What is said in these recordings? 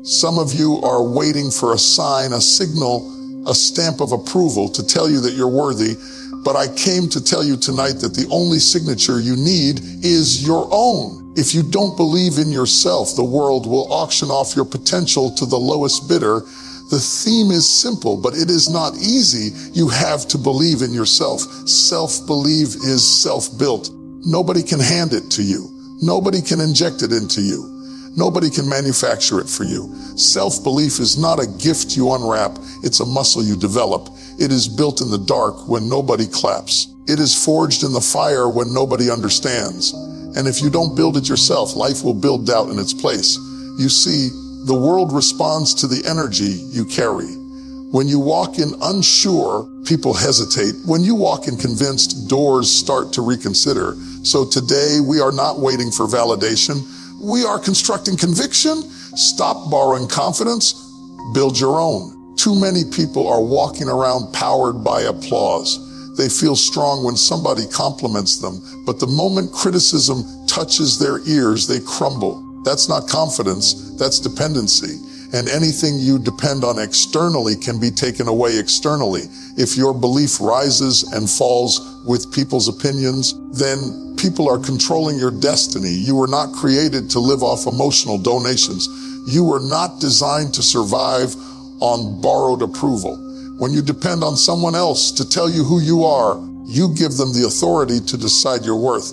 Some of you are waiting for a sign, a signal, a stamp of approval to tell you that you're worthy. But I came to tell you tonight that the only signature you need is your own. If you don't believe in yourself, the world will auction off your potential to the lowest bidder. The theme is simple, but it is not easy. You have to believe in yourself. Self-belief is self-built. Nobody can hand it to you. Nobody can inject it into you. Nobody can manufacture it for you. Self-belief is not a gift you unwrap. It's a muscle you develop. It is built in the dark when nobody claps. It is forged in the fire when nobody understands. And if you don't build it yourself, life will build doubt in its place. You see, the world responds to the energy you carry. When you walk in unsure, people hesitate. When you walk in convinced, doors start to reconsider. So today, we are not waiting for validation. We are constructing conviction. Stop borrowing confidence. Build your own. Too many people are walking around powered by applause. They feel strong when somebody compliments them, but the moment criticism touches their ears, they crumble. That's not confidence, that's dependency. And anything you depend on externally can be taken away externally. If your belief rises and falls with people's opinions, then people are controlling your destiny. You were not created to live off emotional donations. You were not designed to survive on borrowed approval. When you depend on someone else to tell you who you are, you give them the authority to decide your worth.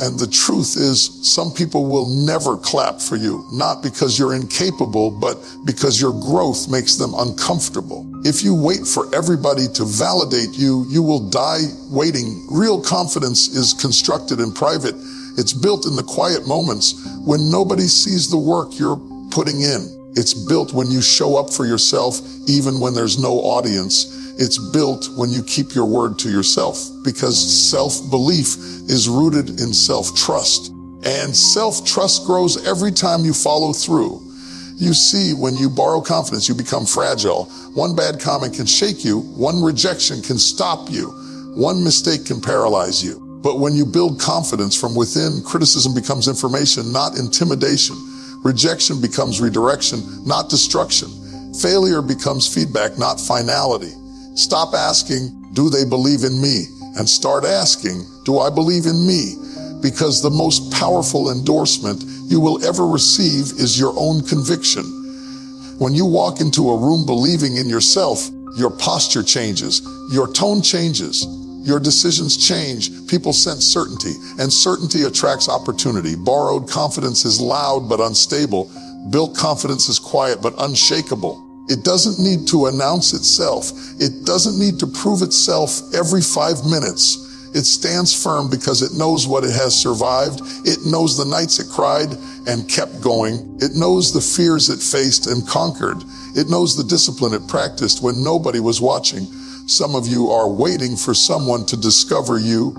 And the truth is, some people will never clap for you, not because you're incapable, but because your growth makes them uncomfortable. If you wait for everybody to validate you, you will die waiting. Real confidence is constructed in private. It's built in the quiet moments when nobody sees the work you're putting in. It's built when you show up for yourself, even when there's no audience. It's built when you keep your word to yourself, because self-belief is rooted in self-trust. And self-trust grows every time you follow through. You see, when you borrow confidence, you become fragile. One bad comment can shake you. One rejection can stop you. One mistake can paralyze you. But when you build confidence from within, criticism becomes information, not intimidation. Rejection becomes redirection, not destruction. Failure becomes feedback, not finality. Stop asking, do they believe in me? And start asking, do I believe in me? Because the most powerful endorsement you will ever receive is your own conviction. When you walk into a room believing in yourself, your posture changes, your tone changes, your decisions change. People sense certainty, and certainty attracts opportunity. Borrowed confidence is loud but unstable. Built confidence is quiet but unshakable. It doesn't need to announce itself. It doesn't need to prove itself every 5 minutes. It stands firm because it knows what it has survived. It knows the nights it cried and kept going. It knows the fears it faced and conquered. It knows the discipline it practiced when nobody was watching. Some of you are waiting for someone to discover you,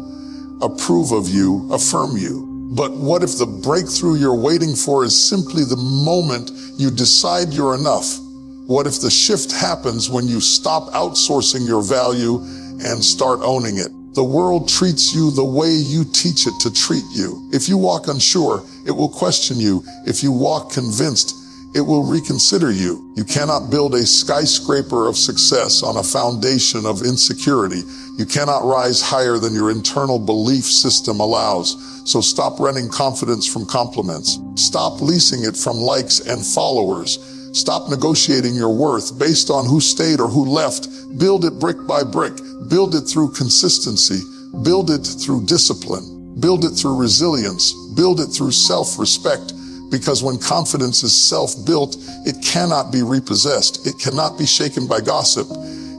approve of you, affirm you. But what if the breakthrough you're waiting for is simply the moment you decide you're enough? What if the shift happens when you stop outsourcing your value and start owning it? The world treats you the way you teach it to treat you. If you walk unsure, it will question you. If you walk convinced, it will reconsider you. You cannot build a skyscraper of success on a foundation of insecurity. You cannot rise higher than your internal belief system allows. So stop renting confidence from compliments. Stop leasing it from likes and followers. Stop negotiating your worth based on who stayed or who left. Build it brick by brick. Build it through consistency. Build it through discipline. Build it through resilience. Build it through self-respect. Because when confidence is self-built, it cannot be repossessed. It cannot be shaken by gossip.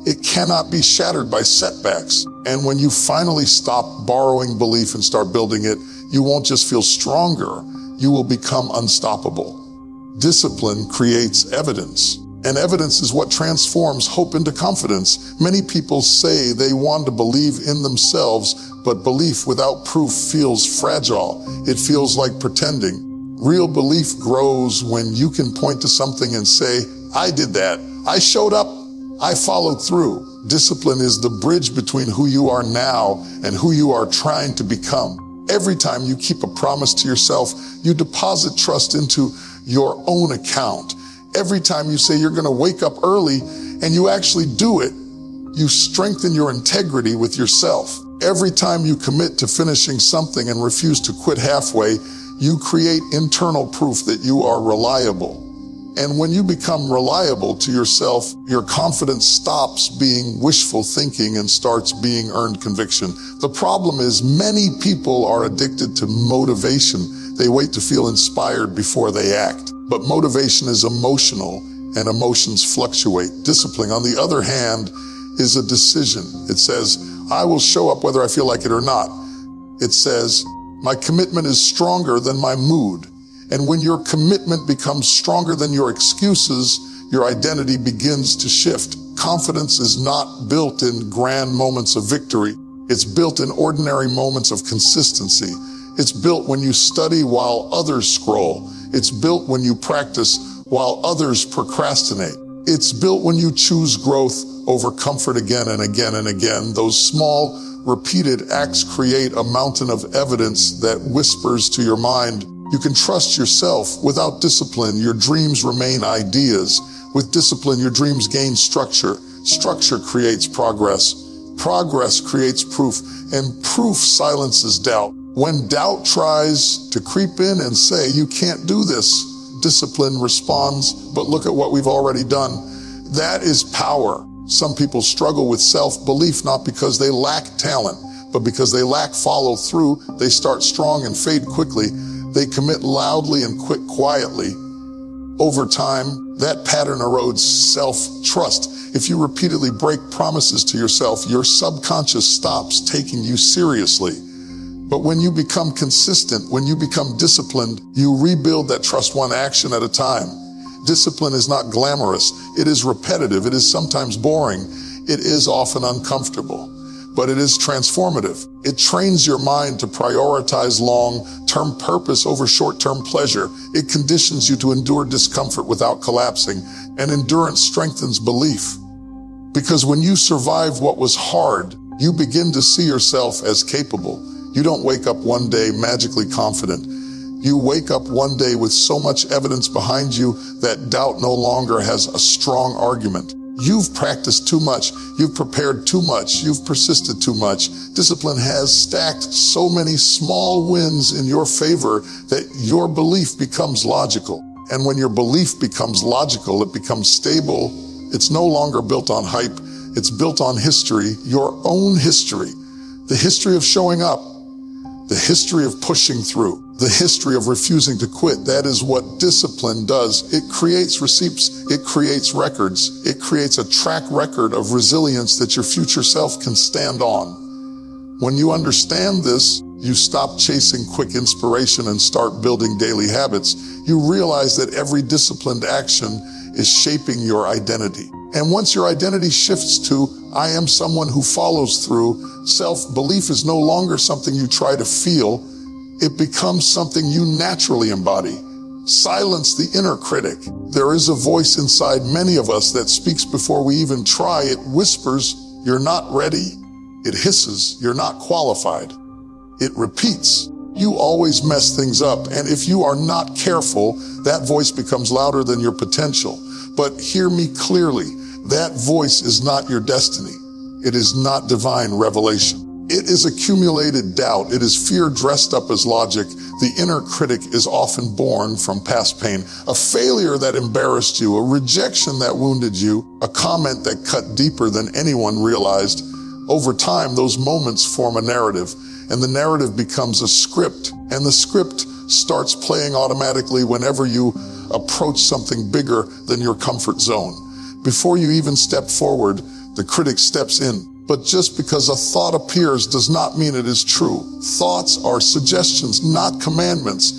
It cannot be shattered by setbacks. And when you finally stop borrowing belief and start building it, you won't just feel stronger. You will become unstoppable. Discipline creates evidence, and evidence is what transforms hope into confidence. Many people say they want to believe in themselves, but belief without proof feels fragile. It feels like pretending. Real belief grows when you can point to something and say, I did that. I showed up. I followed through. Discipline is the bridge between who you are now and who you are trying to become. Every time you keep a promise to yourself, you deposit trust into your own account. Every time you say you're going to wake up early and you actually do it, you strengthen your integrity with yourself. Every time you commit to finishing something and refuse to quit halfway, you create internal proof that you are reliable. And when you become reliable to yourself, your confidence stops being wishful thinking and starts being earned conviction. The problem is many people are addicted to motivation. They wait to feel inspired before they act. But motivation is emotional and emotions fluctuate. Discipline, on the other hand, is a decision. It says, I will show up whether I feel like it or not. It says, my commitment is stronger than my mood. And when your commitment becomes stronger than your excuses, your identity begins to shift. Confidence is not built in grand moments of victory. It's built in ordinary moments of consistency. It's built when you study while others scroll. It's built when you practice while others procrastinate. It's built when you choose growth over comfort again and again and again. Those small, repeated acts create a mountain of evidence that whispers to your mind, you can trust yourself. Without discipline, your dreams remain ideas. With discipline, your dreams gain structure. Structure creates progress. Progress creates proof, and proof silences doubt. When doubt tries to creep in and say, you can't do this, discipline responds, but look at what we've already done. That is power. Some people struggle with self-belief not because they lack talent, but because they lack follow-through. They start strong and fade quickly. They commit loudly and quit quietly. Over time, that pattern erodes self-trust. If you repeatedly break promises to yourself, your subconscious stops taking you seriously. But when you become consistent, when you become disciplined, you rebuild that trust one action at a time. Discipline is not glamorous. It is repetitive. It is sometimes boring. It is often uncomfortable, but it is transformative. It trains your mind to prioritize long-term purpose over short-term pleasure. It conditions you to endure discomfort without collapsing, and endurance strengthens belief. Because when you survive what was hard, you begin to see yourself as capable. You don't wake up one day magically confident. You wake up one day with so much evidence behind you that doubt no longer has a strong argument. You've practiced too much. You've prepared too much. You've persisted too much. Discipline has stacked so many small wins in your favor that your belief becomes logical. And when your belief becomes logical, it becomes stable. It's no longer built on hype. It's built on history, your own history. The history of showing up, the history of pushing through, the history of refusing to quit. That is what discipline does. It creates receipts. It creates records. It creates a track record of resilience that your future self can stand on. When you understand this, you stop chasing quick inspiration and start building daily habits. You realize that every disciplined action is shaping your identity. And once your identity shifts to, I am someone who follows through, self-belief is no longer something you try to feel. It becomes something you naturally embody. Silence the inner critic. There is a voice inside many of us that speaks before we even try. It whispers, you're not ready. It hisses, you're not qualified. It repeats, you always mess things up. And if you are not careful, that voice becomes louder than your potential. But hear me clearly, that voice is not your destiny. It is not divine revelation. It is accumulated doubt. It is fear dressed up as logic. The inner critic is often born from past pain, a failure that embarrassed you, a rejection that wounded you, a comment that cut deeper than anyone realized. Over time, those moments form a narrative, and the narrative becomes a script, and the script starts playing automatically whenever you approach something bigger than your comfort zone. Before you even step forward, the critic steps in. But just because a thought appears does not mean it is true. Thoughts are suggestions, not commandments.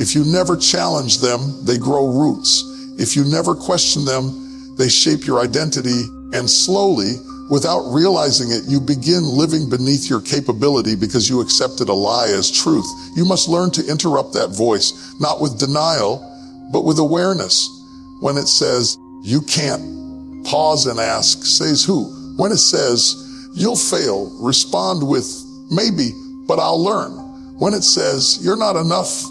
If you never challenge them, they grow roots. If you never question them, they shape your identity, and slowly, without realizing it, you begin living beneath your capability because you accepted a lie as truth. You must learn to interrupt that voice, not with denial, but with awareness. When it says, you can't, pause and ask, says who? When it says, you'll fail, respond with, maybe, but I'll learn. When it says, you're not enough,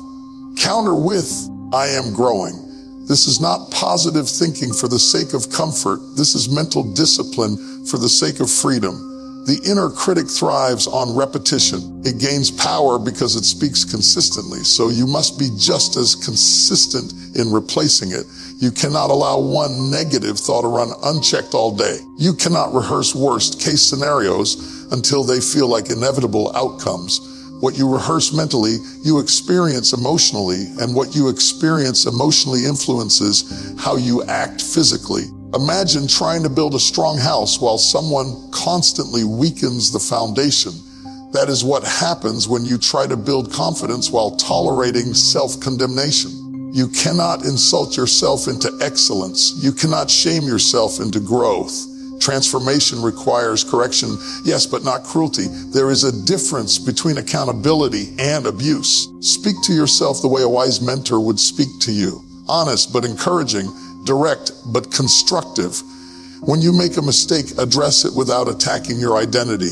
counter with, I am growing. This is not positive thinking for the sake of comfort. This is mental discipline for the sake of freedom. The inner critic thrives on repetition. It gains power because it speaks consistently, so you must be just as consistent in replacing it. You cannot allow one negative thought to run unchecked all day. You cannot rehearse worst-case scenarios until they feel like inevitable outcomes. What you rehearse mentally, you experience emotionally, and what you experience emotionally influences how you act physically. Imagine trying to build a strong house while someone constantly weakens the foundation. That is what happens when you try to build confidence while tolerating self-condemnation. You cannot insult yourself into excellence. You cannot shame yourself into growth. Transformation requires correction, yes, but not cruelty. There is a difference between accountability and abuse. Speak to yourself the way a wise mentor would speak to you. Honest but encouraging, direct but constructive. When you make a mistake, address it without attacking your identity.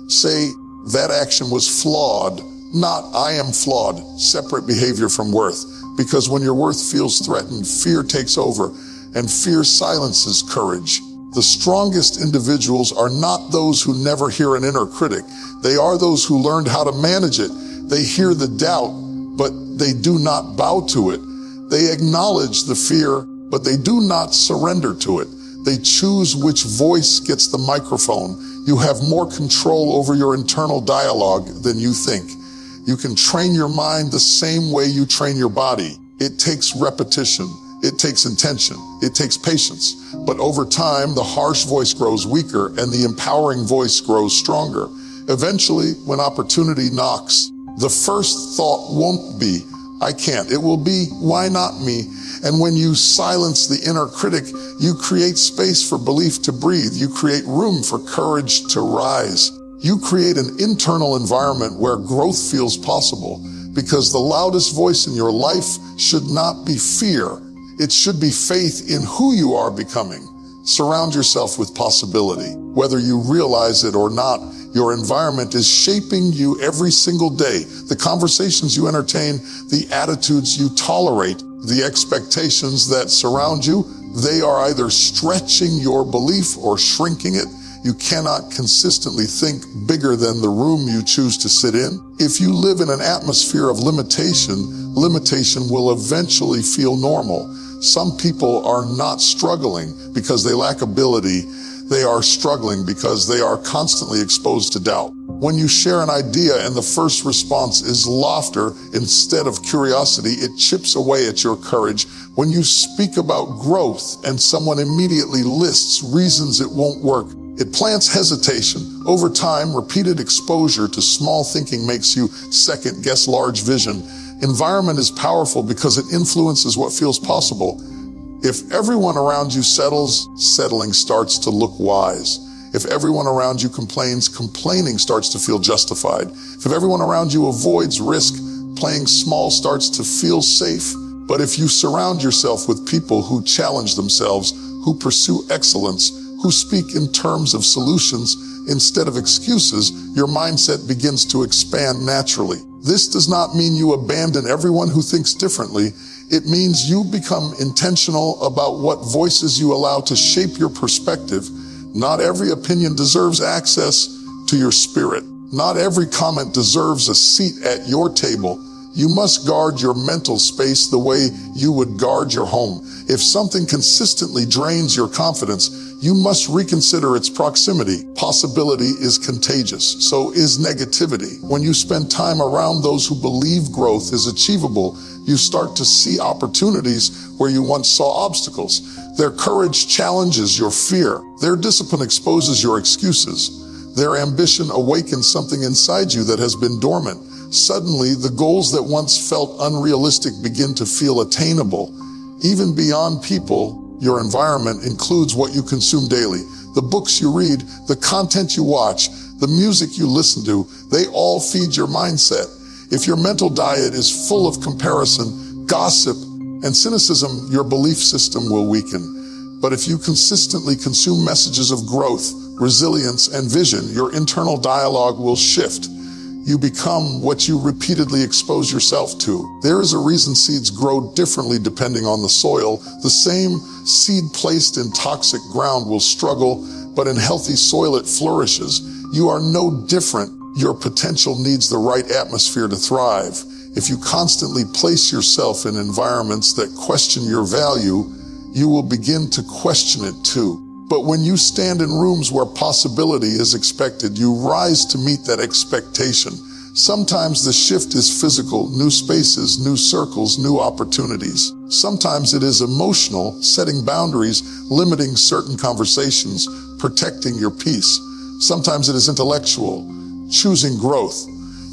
Say, that action was flawed, not I am flawed. Separate behavior from worth. Because when your worth feels threatened, fear takes over, and fear silences courage. The strongest individuals are not those who never hear an inner critic. They are those who learned how to manage it. They hear the doubt, but they do not bow to it. They acknowledge the fear, but they do not surrender to it. They choose which voice gets the microphone. You have more control over your internal dialogue than you think. You can train your mind the same way you train your body. It takes repetition. It takes intention. It takes patience. But over time, the harsh voice grows weaker and the empowering voice grows stronger. Eventually, when opportunity knocks, the first thought won't be, I can't. It will be, why not me? And when you silence the inner critic, you create space for belief to breathe. You create room for courage to rise. You create an internal environment where growth feels possible, because the loudest voice in your life should not be fear. It should be faith in who you are becoming. Surround yourself with possibility. Whether you realize it or not, your environment is shaping you every single day. The conversations you entertain, the attitudes you tolerate, the expectations that surround you, they are either stretching your belief or shrinking it. You cannot consistently think bigger than the room you choose to sit in. If you live in an atmosphere of limitation, limitation will eventually feel normal. Some people are not struggling because they lack ability. They are struggling because they are constantly exposed to doubt. When you share an idea and the first response is laughter instead of curiosity, it chips away at your courage. When you speak about growth and someone immediately lists reasons it won't work, it plants hesitation. Over time, repeated exposure to small thinking makes you second-guess large vision. Environment is powerful because it influences what feels possible. If everyone around you settles, settling starts to look wise. If everyone around you complains, complaining starts to feel justified. If everyone around you avoids risk, playing small starts to feel safe. But if you surround yourself with people who challenge themselves, who pursue excellence, who speak in terms of solutions instead of excuses, your mindset begins to expand naturally. This does not mean you abandon everyone who thinks differently. It means you become intentional about what voices you allow to shape your perspective. Not every opinion deserves access to your spirit. Not every comment deserves a seat at your table. You must guard your mental space the way you would guard your home. If something consistently drains your confidence, you must reconsider its proximity. Possibility is contagious, so is negativity. When you spend time around those who believe growth is achievable, you start to see opportunities where you once saw obstacles. Their courage challenges your fear. Their discipline exposes your excuses. Their ambition awakens something inside you that has been dormant. Suddenly, the goals that once felt unrealistic begin to feel attainable. Even beyond people, your environment includes what you consume daily. The books you read, the content you watch, the music you listen to, they all feed your mindset. If your mental diet is full of comparison, gossip, and cynicism, your belief system will weaken. But if you consistently consume messages of growth, resilience, and vision, your internal dialogue will shift. You become what you repeatedly expose yourself to. There is a reason seeds grow differently depending on the soil. The same seed placed in toxic ground will struggle, but in healthy soil it flourishes. You are no different. Your potential needs the right atmosphere to thrive. If you constantly place yourself in environments that question your value, you will begin to question it too. But when you stand in rooms where possibility is expected, you rise to meet that expectation. Sometimes the shift is physical, new spaces, new circles, new opportunities. Sometimes it is emotional, setting boundaries, limiting certain conversations, protecting your peace. Sometimes it is intellectual, choosing growth,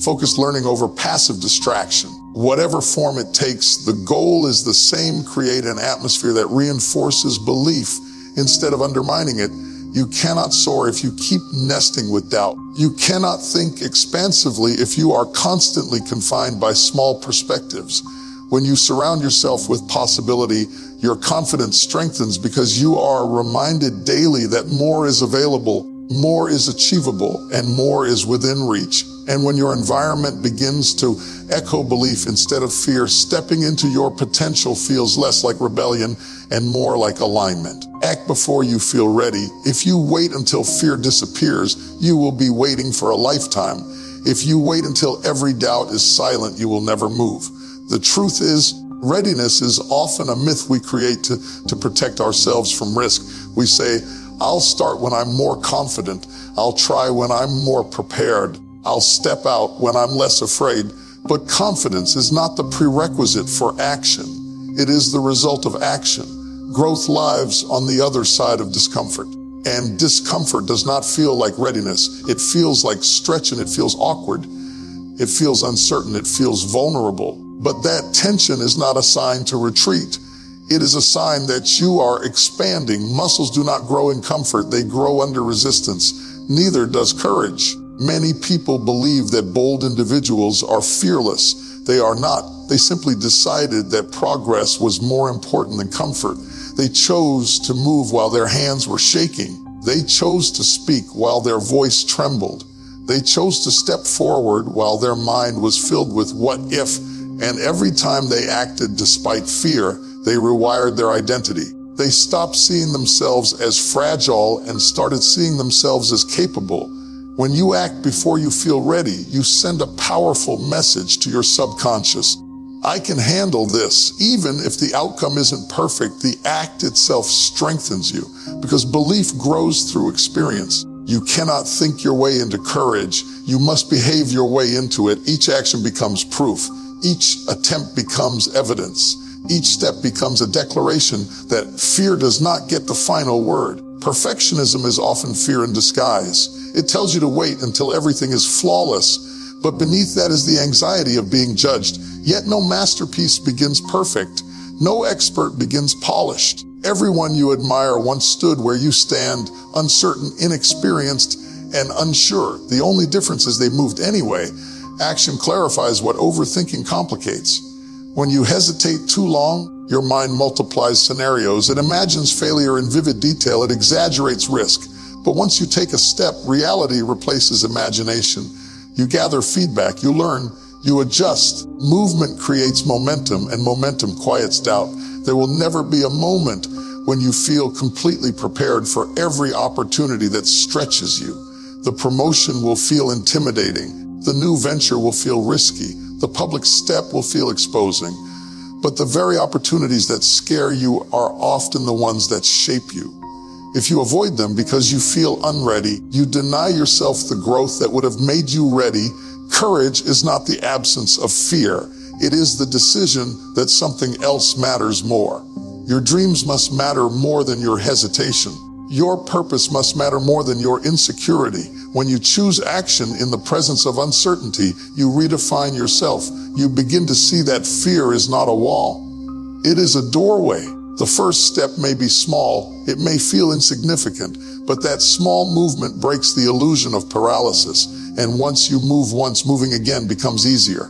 focused learning over passive distraction. Whatever form it takes, the goal is the same: create an atmosphere that reinforces belief instead of undermining it. You cannot soar if you keep nesting with doubt. You cannot think expansively if you are constantly confined by small perspectives. When you surround yourself with possibility, your confidence strengthens because you are reminded daily that more is available, more is achievable, and more is within reach. And when your environment begins to echo belief instead of fear, stepping into your potential feels less like rebellion and more like alignment. Act before you feel ready. If you wait until fear disappears, you will be waiting for a lifetime. If you wait until every doubt is silent, you will never move. The truth is, readiness is often a myth we create to protect ourselves from risk. We say, I'll start when I'm more confident. I'll try when I'm more prepared. I'll step out when I'm less afraid. But confidence is not the prerequisite for action. It is the result of action. Growth lives on the other side of discomfort. And discomfort does not feel like readiness. It feels like stretch, and it feels awkward. It feels uncertain. It feels vulnerable. But that tension is not a sign to retreat. It is a sign that you are expanding. Muscles do not grow in comfort. They grow under resistance. Neither does courage. Many people believe that bold individuals are fearless. They are not. They simply decided that progress was more important than comfort. They chose to move while their hands were shaking. They chose to speak while their voice trembled. They chose to step forward while their mind was filled with what if. And every time they acted despite fear, they rewired their identity. They stopped seeing themselves as fragile and started seeing themselves as capable. When you act before you feel ready, you send a powerful message to your subconscious. I can handle this. Even if the outcome isn't perfect, the act itself strengthens you because belief grows through experience. You cannot think your way into courage. You must behave your way into it. Each action becomes proof. Each attempt becomes evidence. Each step becomes a declaration that fear does not get the final word. Perfectionism is often fear in disguise. It tells you to wait until everything is flawless, but beneath that is the anxiety of being judged. Yet no masterpiece begins perfect. No expert begins polished. Everyone you admire once stood where you stand, uncertain, inexperienced, and unsure. The only difference is they moved anyway. Action clarifies what overthinking complicates. When you hesitate too long, your mind multiplies scenarios. It imagines failure in vivid detail. It exaggerates risk. But once you take a step, reality replaces imagination. You gather feedback, you learn, you adjust. Movement creates momentum, and momentum quiets doubt. There will never be a moment when you feel completely prepared for every opportunity that stretches you. The promotion will feel intimidating. The new venture will feel risky. The public step will feel exposing. But the very opportunities that scare you are often the ones that shape you. If you avoid them because you feel unready, you deny yourself the growth that would have made you ready. Courage is not the absence of fear. It is the decision that something else matters more. Your dreams must matter more than your hesitation. Your purpose must matter more than your insecurity. When you choose action in the presence of uncertainty, you redefine yourself. You begin to see that fear is not a wall. It is a doorway. The first step may be small. It may feel insignificant, but that small movement breaks the illusion of paralysis. And once you move once, moving again becomes easier.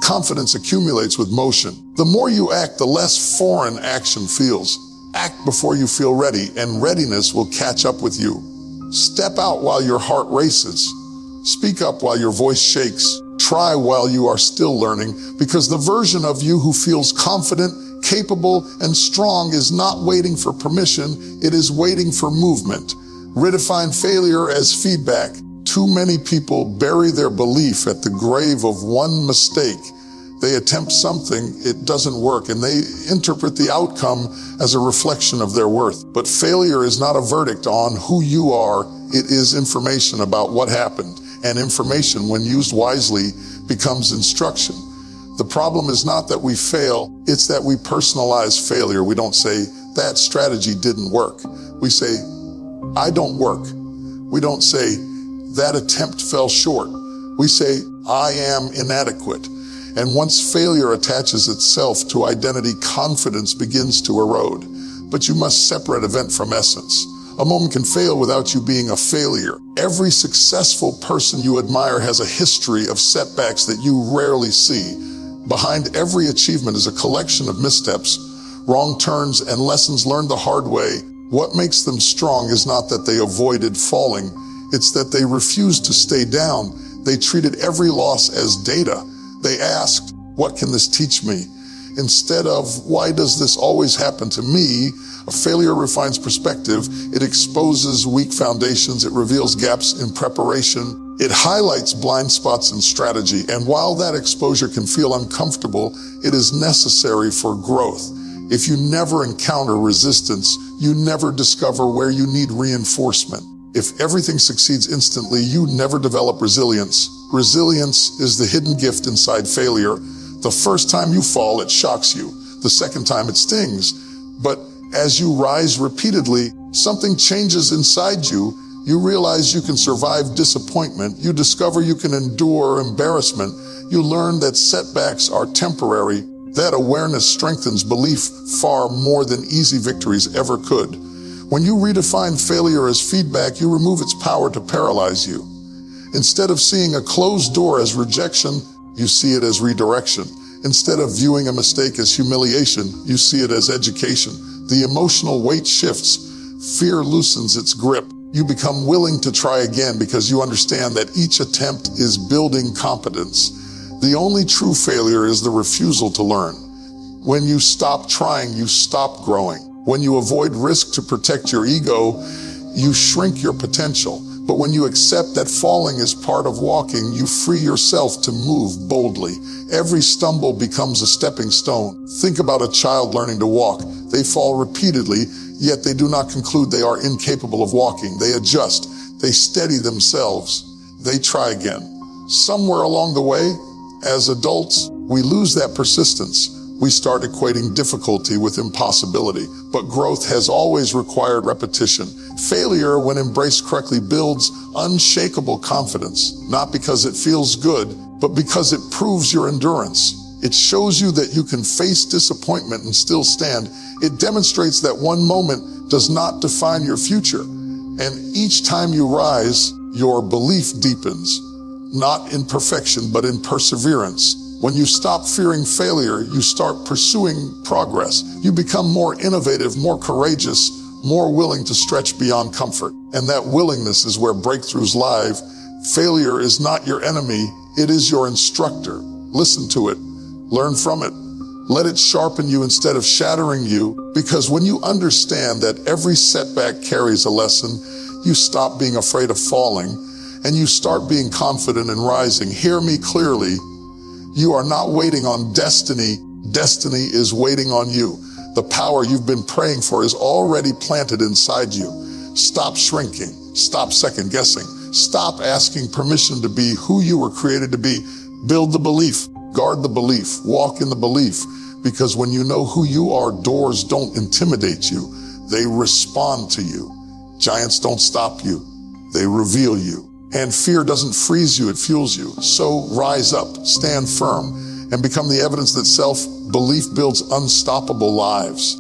Confidence accumulates with motion. The more you act, the less foreign action feels. Act before you feel ready, and readiness will catch up with you. Step out while your heart races. Speak up while your voice shakes. Try while you are still learning, because the version of you who feels confident, capable, and strong is not waiting for permission, it is waiting for movement. Redefine failure as feedback. Too many people bury their belief at the grave of one mistake. They attempt something, it doesn't work, and they interpret the outcome as a reflection of their worth. But failure is not a verdict on who you are, it is information about what happened. And information, when used wisely, becomes instruction. The problem is not that we fail, it's that we personalize failure. We don't say, that strategy didn't work. We say, I don't work. We don't say, that attempt fell short. We say, I am inadequate. And once failure attaches itself to identity, confidence begins to erode. But you must separate event from essence. A moment can fail without you being a failure. Every successful person you admire has a history of setbacks that you rarely see. Behind every achievement is a collection of missteps, wrong turns, and lessons learned the hard way. What makes them strong is not that they avoided falling, it's that they refused to stay down. They treated every loss as data. They asked, what can this teach me? Instead of, why does this always happen to me? A failure refines perspective. It exposes weak foundations. It reveals gaps in preparation. It highlights blind spots in strategy. And while that exposure can feel uncomfortable, it is necessary for growth. If you never encounter resistance, you never discover where you need reinforcement. If everything succeeds instantly, you never develop resilience. Resilience is the hidden gift inside failure. The first time you fall, it shocks you. The second time, it stings. But as you rise repeatedly, something changes inside you. You realize you can survive disappointment. You discover you can endure embarrassment. You learn that setbacks are temporary. That awareness strengthens belief far more than easy victories ever could. When you redefine failure as feedback, you remove its power to paralyze you. Instead of seeing a closed door as rejection, you see it as redirection. Instead of viewing a mistake as humiliation, you see it as education. The emotional weight shifts. Fear loosens its grip. You become willing to try again because you understand that each attempt is building competence. The only true failure is the refusal to learn. When you stop trying, you stop growing. When you avoid risk to protect your ego, you shrink your potential. But when you accept that falling is part of walking, you free yourself to move boldly. Every stumble becomes a stepping stone. Think about a child learning to walk. They fall repeatedly, yet they do not conclude they are incapable of walking. They adjust. They steady themselves. They try again. Somewhere along the way, as adults, we lose that persistence. We start equating difficulty with impossibility, but growth has always required repetition. Failure, when embraced correctly, builds unshakable confidence, not because it feels good, but because it proves your endurance. It shows you that you can face disappointment and still stand. It demonstrates that one moment does not define your future. And each time you rise, your belief deepens, not in perfection, but in perseverance. When you stop fearing failure, you start pursuing progress. You become more innovative, more courageous, more willing to stretch beyond comfort. And that willingness is where breakthroughs lie. Failure is not your enemy, it is your instructor. Listen to it, learn from it. Let it sharpen you instead of shattering you, because when you understand that every setback carries a lesson, you stop being afraid of falling and you start being confident in rising. Hear me clearly. You are not waiting on destiny. Destiny is waiting on you. The power you've been praying for is already planted inside you. Stop shrinking. Stop second guessing. Stop asking permission to be who you were created to be. Build the belief. Guard the belief. Walk in the belief. Because when you know who you are, doors don't intimidate you. They respond to you. Giants don't stop you. They reveal you. And fear doesn't freeze you, it fuels you. So rise up, stand firm, and become the evidence that self-belief builds unstoppable lives.